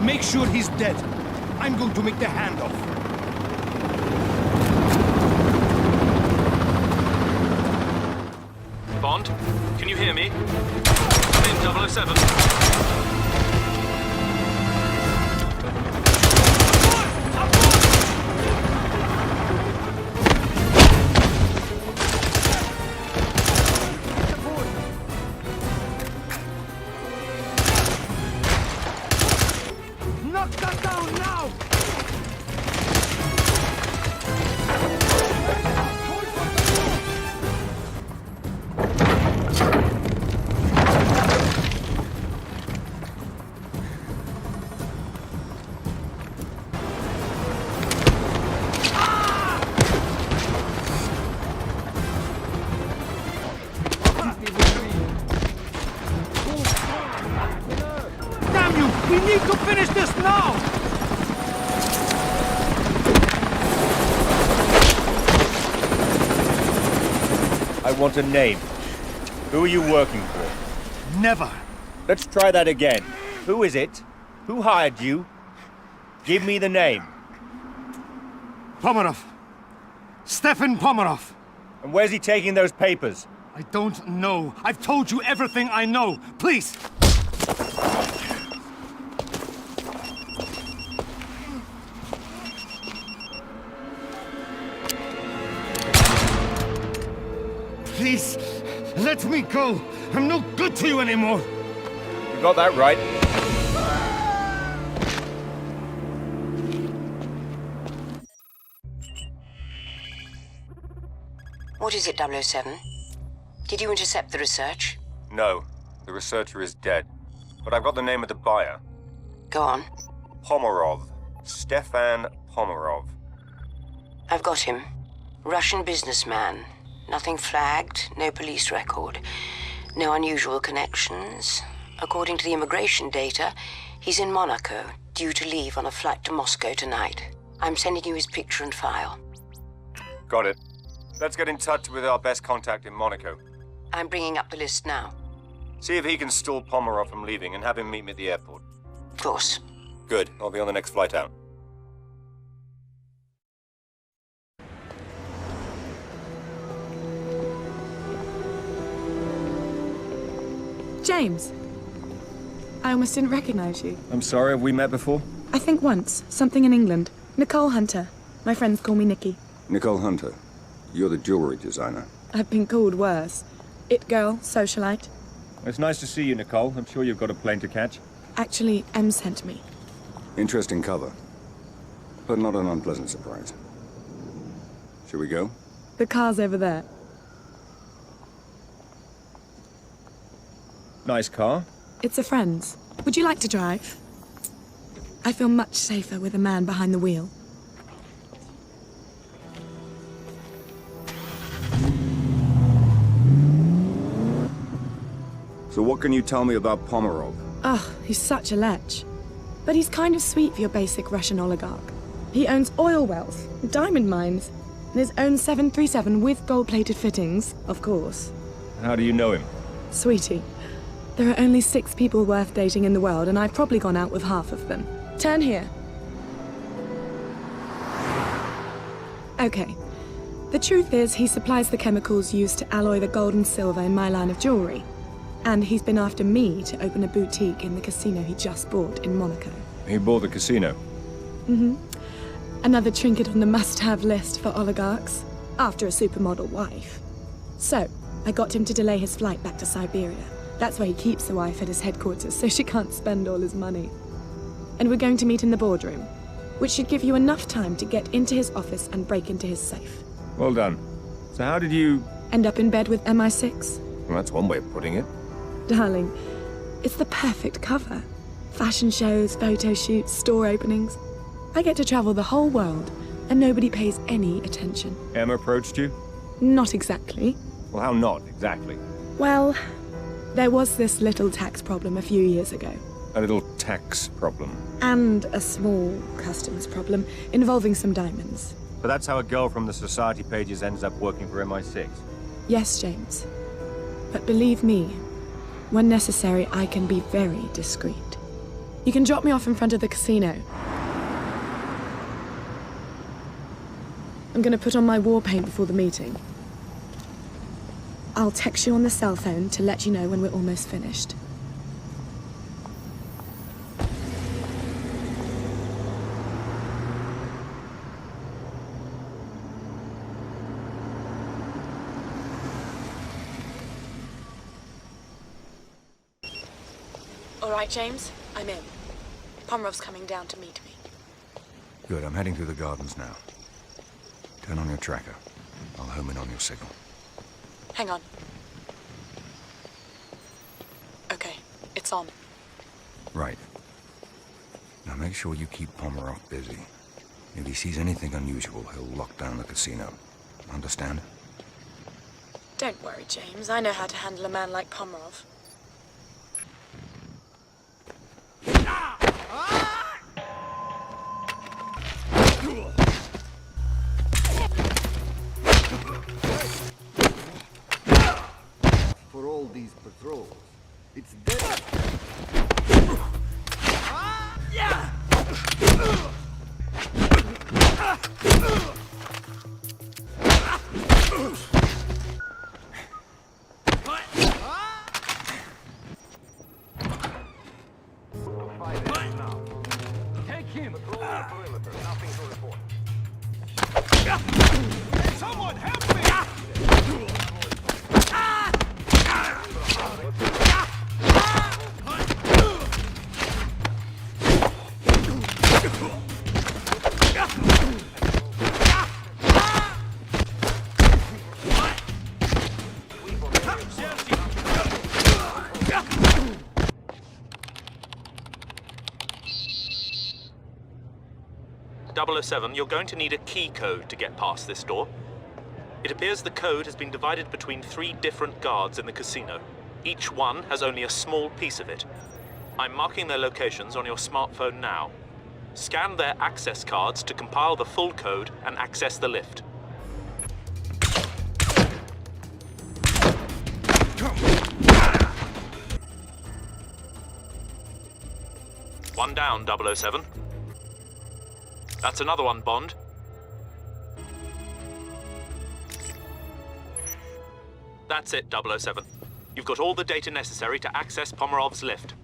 Make sure he's dead. I'm going to make the handoff. Bond, can you hear me? I'm in 007. Knock that down now! Damn you! We need to finish this now! I want a name. Who are you working for? Never. Let's try that again. Who is it? Who hired you? Give me the name. Pomerov. Stefan Pomerov. And where's he taking those papers? I don't know. I've told you everything I know. Please! Please, let me go. I'm no good to you anymore. You got that right. What is it, 007? Did you intercept the research? No, the researcher is dead. But I've got the name of the buyer. Go on. Pomerov. Stefan Pomerov. I've got him. Russian businessman. Nothing flagged, no police record. No unusual connections. According to the immigration data, he's in Monaco, due to leave on a flight to Moscow tonight. I'm sending you his picture and file. Got it. Let's get in touch with our best contact in Monaco. I'm bringing up the list now. See if he can stall Pomerov from leaving and have him meet me at the airport. Of course. Good. I'll be on the next flight out. James. I almost didn't recognize you. I'm sorry, have we met before? I think once. Something in England. Nicole Hunter. My friends call me Nikki. Nicole Hunter, you're the jewelry designer. I've been called worse. It girl, socialite. It's nice to see you, Nicole. I'm sure you've got a plane to catch. Actually, M sent me. Interesting cover, but not an unpleasant surprise. Shall we go? The car's over there. Nice car. It's a friend's. Would you like to drive? I feel much safer with a man behind the wheel. So what can you tell me about Pomerov? Oh, he's such a lech. But he's kind of sweet for your basic Russian oligarch. He owns oil wells, diamond mines, and his own 737 with gold-plated fittings, of course. How do you know him? Sweetie, there are only 6 people worth dating in the world, and I've probably gone out with half of them. Turn here. Okay. The truth is, he supplies the chemicals used to alloy the gold and silver in my line of jewelry. And he's been after me to open a boutique in the casino he just bought in Monaco. He bought the casino. Mm-hmm. Another trinket on the must-have list for oligarchs, after a supermodel wife. So, I got him to delay his flight back to Siberia. That's where he keeps the wife at his headquarters, so she can't spend all his money. And we're going to meet in the boardroom, which should give you enough time to get into his office and break into his safe. Well done. So how did you... End up in bed with MI6? Well, that's one way of putting it. Darling, it's the perfect cover. Fashion shows, photo shoots, store openings. I get to travel the whole world, and nobody pays any attention. Emma approached you? Not exactly. Well, how not exactly? Well, there was this little tax problem a few years ago. A little tax problem. And a small customs problem involving some diamonds. But that's how a girl from the society pages ends up working for MI6. Yes, James. But believe me, when necessary, I can be very discreet. You can drop me off in front of the casino. I'm gonna put on my war paint before the meeting. I'll text you on the cell phone to let you know when we're almost finished. All right, James, I'm in. Pomerov's coming down to meet me. Good, I'm heading through the gardens now. Turn on your tracker. I'll home in on your signal. Hang on. Okay, it's on. Right. Now make sure you keep Pomerov busy. If he sees anything unusual, he'll lock down the casino. Understand? Don't worry, James. I know how to handle a man like Pomerov. For all these patrols, it's dead. Take him! Patrol on the perimeter. Nothing to report. Someone help me! .007, you're going to need a key code to get past this door. It appears the code has been divided between 3 different guards in the casino. Each one has only a small piece of it. I'm marking their locations on your smartphone now. Scan their access cards to compile the full code and access the lift. One down, 007. That's another one, Bond. That's it, 007. You've got all the data necessary to access Pomerov's lift.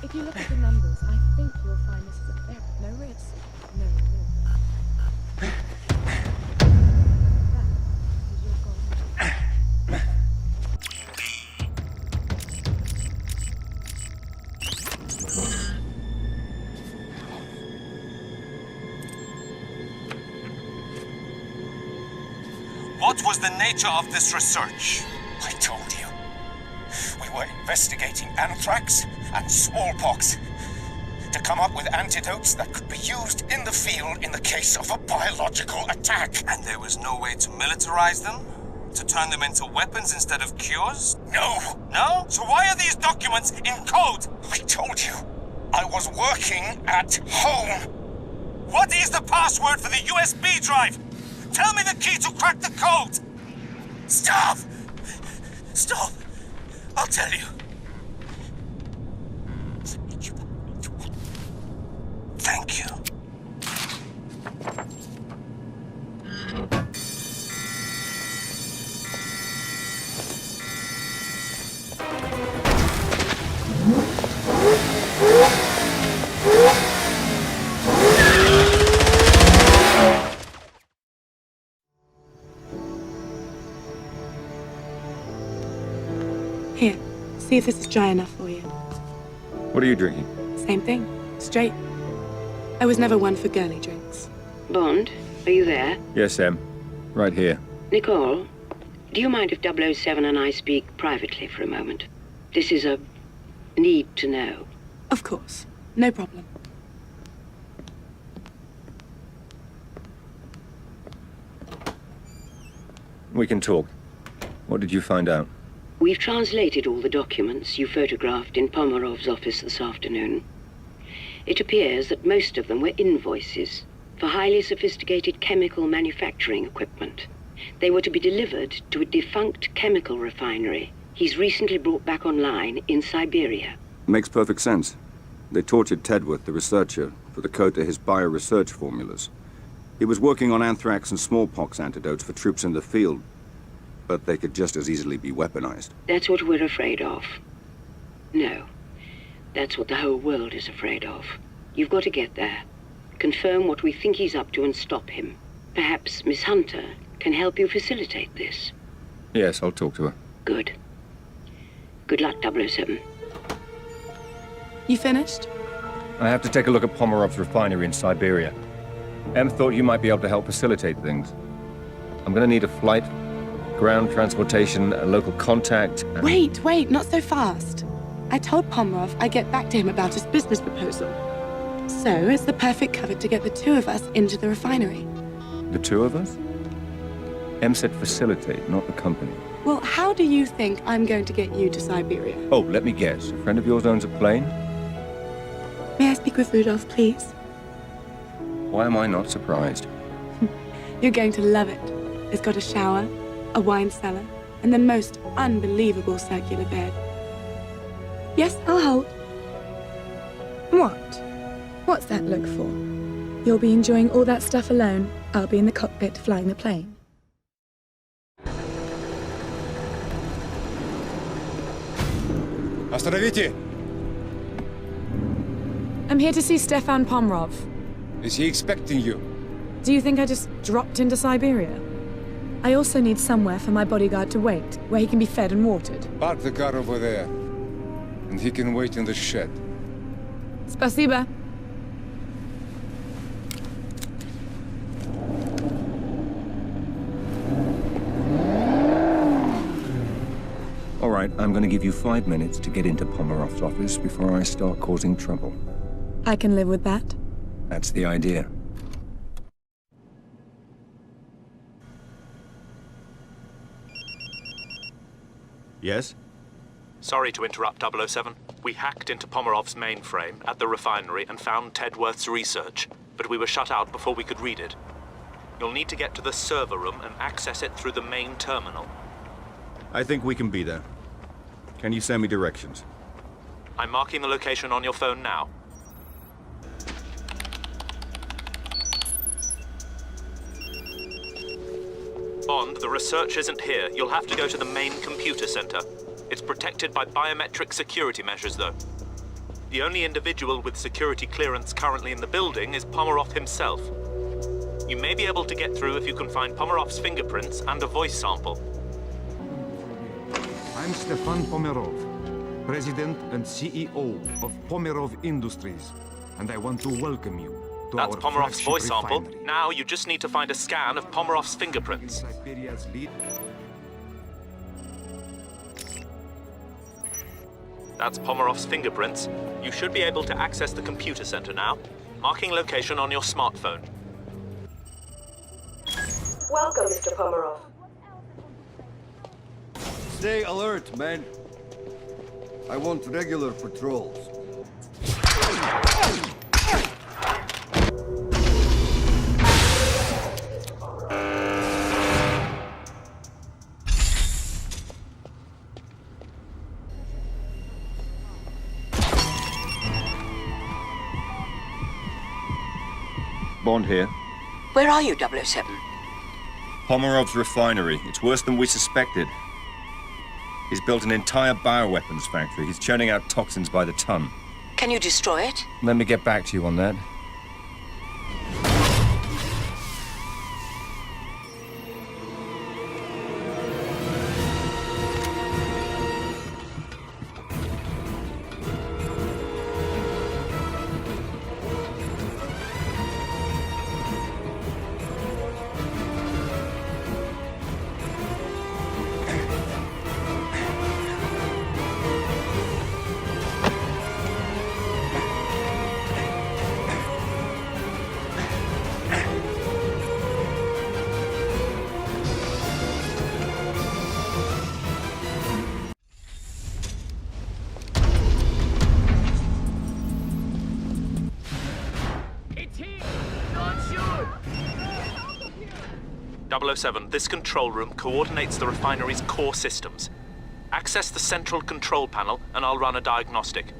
If you look at the numbers, I think you'll find this is a fair. No risk, no reward. That is your golden. What was the nature of this research? I told you. We were investigating anthrax and smallpox to come up with antidotes that could be used in the field in the case of a biological attack. And there was no way to militarize them? To turn them into weapons instead of cures? No! No? So why are these documents in code? I told you. I was working at home. What is the password for the USB drive? Tell me the key to crack the code! Stop! Stop! I'll tell you. Thank you. Here, see if this is dry enough for you. What are you drinking? Same thing, straight. I was never one for girly drinks. Bond, are you there? Yes, Em. Right here. Nicole, do you mind if 007 and I speak privately for a moment? This is a need to know. Of course, no problem. We can talk. What did you find out? We've translated all the documents you photographed in Pomerov's office this afternoon. It appears that most of them were invoices for highly sophisticated chemical manufacturing equipment. They were to be delivered to a defunct chemical refinery he's recently brought back online in Siberia. Makes perfect sense. They tortured Tedworth, the researcher, for the code to his bioresearch formulas. He was working on anthrax and smallpox antidotes for troops in the field, but they could just as easily be weaponized. That's what we're afraid of. No. That's what the whole world is afraid of. You've got to get there. Confirm what we think he's up to and stop him. Perhaps Miss Hunter can help you facilitate this. Yes, I'll talk to her. Good. Good luck, 007. You finished? I have to take a look at Pomerov's refinery in Siberia. Em thought you might be able to help facilitate things. I'm gonna need a flight, ground transportation, a local contact, and... Wait, not so fast. I told Pomerov I'd get back to him about his business proposal. So it's the perfect cover to get the two of us into the refinery. The two of us? Em said facilitate, not the company. Well, how do you think I'm going to get you to Siberia? Oh, let me guess. A friend of yours owns a plane? May I speak with Rudolph, please? Why am I not surprised? You're going to love it. It's got a shower, a wine cellar, and the most unbelievable circular bed. Yes, I'll hold. What? What's that look for? You'll be enjoying all that stuff alone. I'll be in the cockpit flying the plane. Остановите! I'm here to see Stefan Pomerov. Is he expecting you? Do you think I just dropped into Siberia? I also need somewhere for my bodyguard to wait, where he can be fed and watered. Park the car over there, and he can wait in the shed. Spasiba. All right, I'm gonna give you 5 minutes to get into Pomerov's office before I start causing trouble. I can live with that. That's the idea. Yes? Sorry to interrupt, 007. We hacked into Pomerov's mainframe at the refinery and found Tedworth's research, but we were shut out before we could read it. You'll need to get to the server room and access it through the main terminal. I think we can be there. Can you send me directions? I'm marking the location on your phone now. Bond, the research isn't here. You'll have to go to the main computer center. It's protected by biometric security measures, though. The only individual with security clearance currently in the building is Pomerov himself. You may be able to get through if you can find Pomerov's fingerprints and a voice sample. I'm Stefan Pomerov, President and CEO of Pomerov Industries, and I want to welcome you to That's our Pomerov's flagship voice sample. refinery. Now you just need to find a scan of Pomerov's fingerprints. Siberia's lead. That's Pomerov's fingerprints. You should be able to access the computer center now. Marking location on your smartphone. Welcome, Mr. Pomerov. Stay alert, man. I want regular patrols. Bond here. Where are you, 007? Pomerov's refinery. It's worse than we suspected. He's built an entire bioweapons factory. He's churning out toxins by the ton. Can you destroy it? Let me get back to you on that. 007, this control room coordinates the refinery's core systems. Access the central control panel, and I'll run a diagnostic.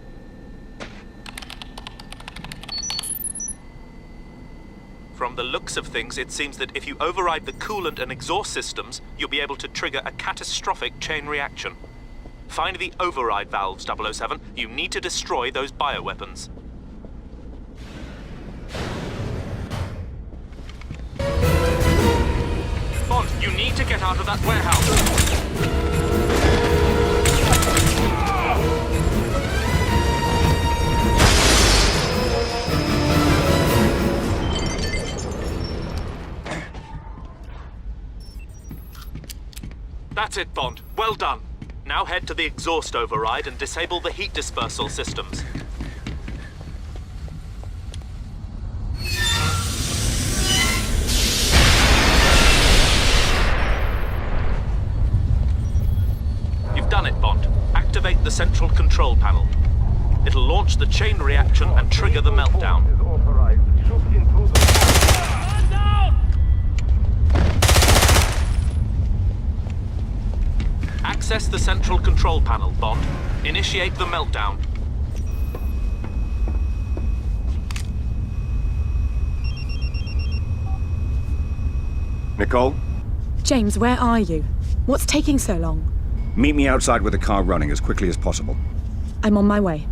From the looks of things, it seems that if you override the coolant and exhaust systems, you'll be able to trigger a catastrophic chain reaction. Find the override valves, 007. You need to destroy those bioweapons. Bond, you need to get out of that warehouse. That's it, Bond. Well done. Now head to the exhaust override and disable the heat dispersal systems. You've done it, Bond. Activate the central control panel. It'll launch the chain reaction and trigger the meltdown. Access the central control panel, Bond. Initiate the meltdown. Nicole? James, where are you? What's taking so long? Meet me outside with the car running as quickly as possible. I'm on my way.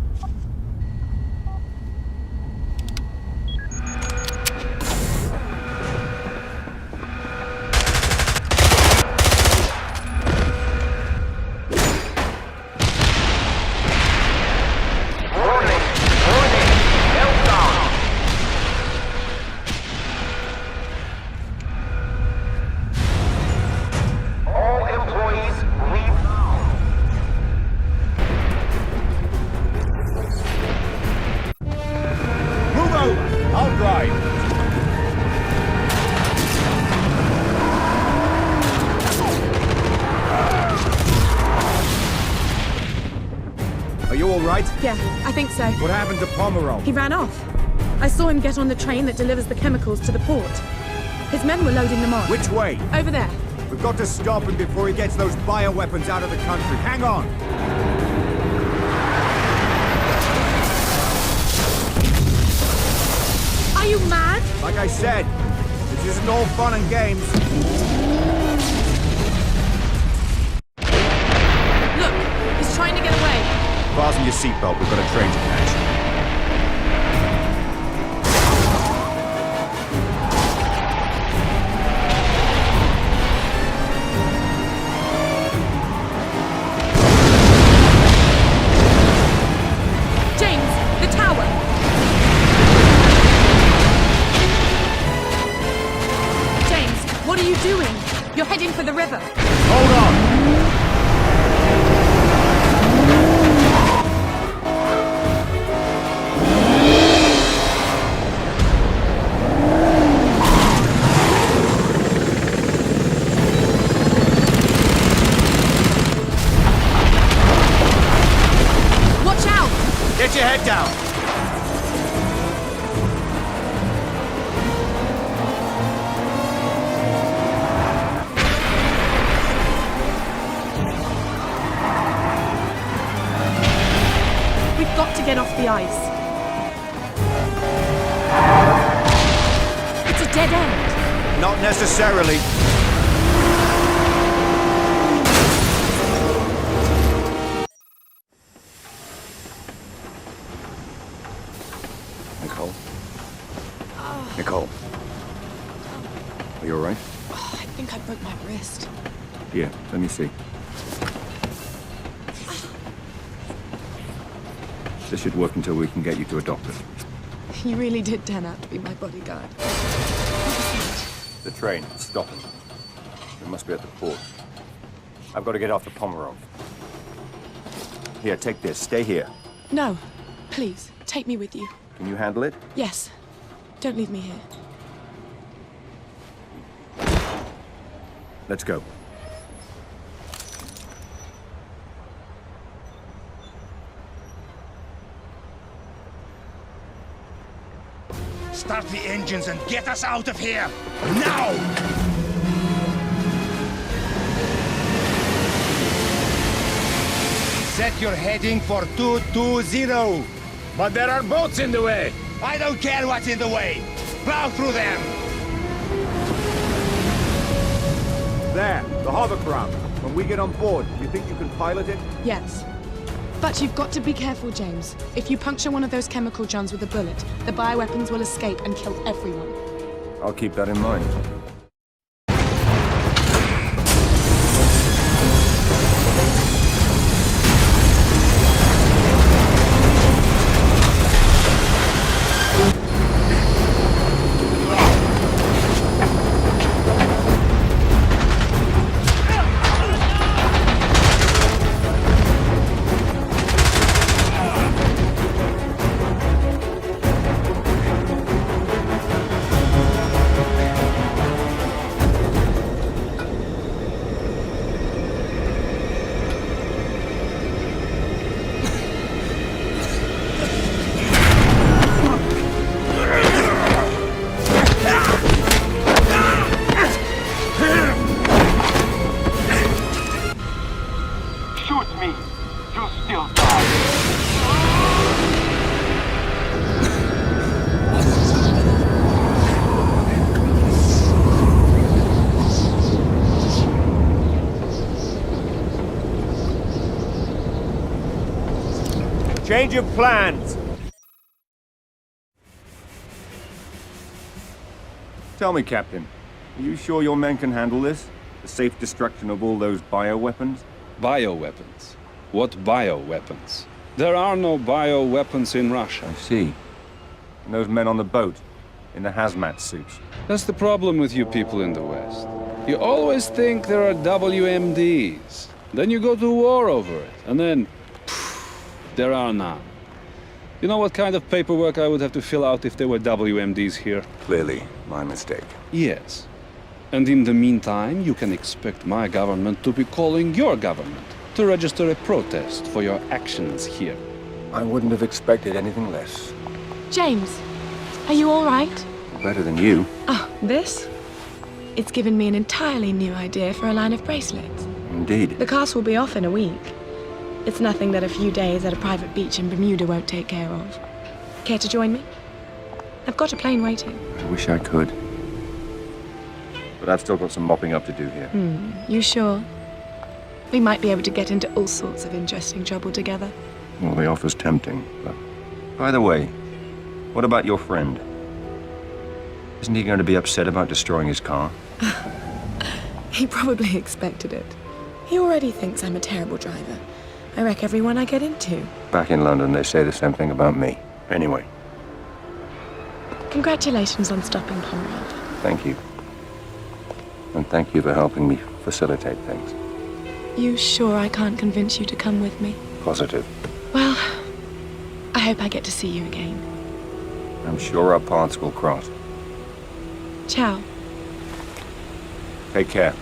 Yeah, I think so. What happened to Pomerov? He ran off. I saw him get on the train that delivers the chemicals to the port. His men were loading them on. Which way? Over there. We've got to stop him before he gets those bioweapons out of the country. Hang on! Are you mad? Like I said, this isn't all fun and games. Look, he's trying to get away. Fasten your seatbelt, we've got a train to catch. James, the tower! James, what are you doing? You're heading for the river. Hold on! Get your head down! We've got to get off the ice. It's a dead end. Not necessarily. Nicole? Are you alright? Oh, I think I broke my wrist. Here, let me see. This should work until we can get you to a doctor. You really did turn out to be my bodyguard. The train, it's stopping. We must be at the port. I've got to get off the Pomerov. Here, take this. Stay here. No, please, take me with you. Can you handle it? Yes. Don't leave me here. Let's go. Start the engines and get us out of here! Now! that you're heading for 220. But there are boats in the way. I don't care what's in the way. Plow through them. There, the hovercraft. When we get on board, you think you can pilot it? Yes. But you've got to be careful, James. If you puncture one of those chemical johns with a bullet, the bioweapons will escape and kill everyone. I'll keep that in mind. Change of plans! Tell me, Captain, are you sure your men can handle this? The safe destruction of all those bioweapons? Bioweapons? What bioweapons? There are no bioweapons in Russia. I see. And those men on the boat, in the hazmat suits? That's the problem with you people in the West. You always think there are WMDs. Then you go to war over it, and then there are none. You know what kind of paperwork I would have to fill out if there were WMDs here? Clearly, my mistake. Yes. And in the meantime, you can expect my government to be calling your government to register a protest for your actions here. I wouldn't have expected anything less. James, are you all right? Better than you. Oh, this? It's given me an entirely new idea for a line of bracelets. Indeed. The cast will be off in a week. It's nothing that a few days at a private beach in Bermuda won't take care of. Care to join me? I've got a plane waiting. I wish I could. But I've still got some mopping up to do here. You sure? We might be able to get into all sorts of interesting trouble together. Well, the offer's tempting, but... By the way, what about your friend? Isn't he going to be upset about destroying his car? He probably expected it. He already thinks I'm a terrible driver. I wreck everyone I get into. Back in London, they say the same thing about me. Anyway. Congratulations on stopping Pomerov. Thank you. And thank you for helping me facilitate things. You sure I can't convince you to come with me? Positive. Well, I hope I get to see you again. I'm sure our paths will cross. Ciao. Take care.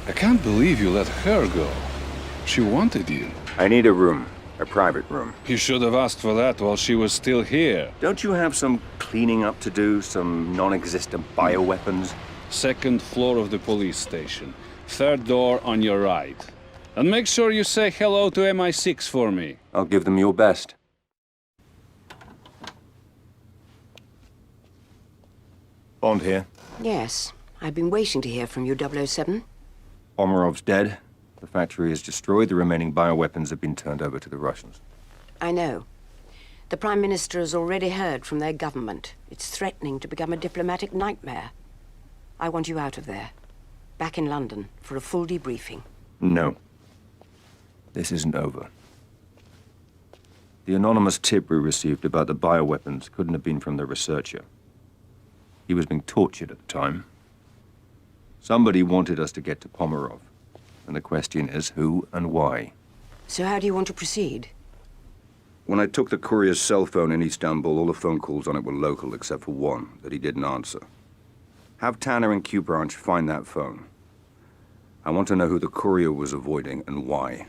I can't believe you let her go. She wanted you. I need a room. A private room. You should have asked for that while she was still here. Don't you have some cleaning up to do? Some non-existent bioweapons? Second floor of the police station. Third door on your right. And make sure you say hello to MI6 for me. I'll give them your best. Bond here. Yes. I've been waiting to hear from you, 007. Pomerov's dead. The factory is destroyed. The remaining bioweapons have been turned over to the Russians. I know. The Prime Minister has already heard from their government. It's threatening to become a diplomatic nightmare. I want you out of there. Back in London for a full debriefing. No. This isn't over. The anonymous tip we received about the bioweapons couldn't have been from the researcher. He was being tortured at the time. Somebody wanted us to get to Pomerov. And the question is, who and why? So how do you want to proceed? When I took the courier's cell phone in Istanbul, all the phone calls on it were local except for one that he didn't answer. Have Tanner and Q Branch find that phone. I want to know who the courier was avoiding and why.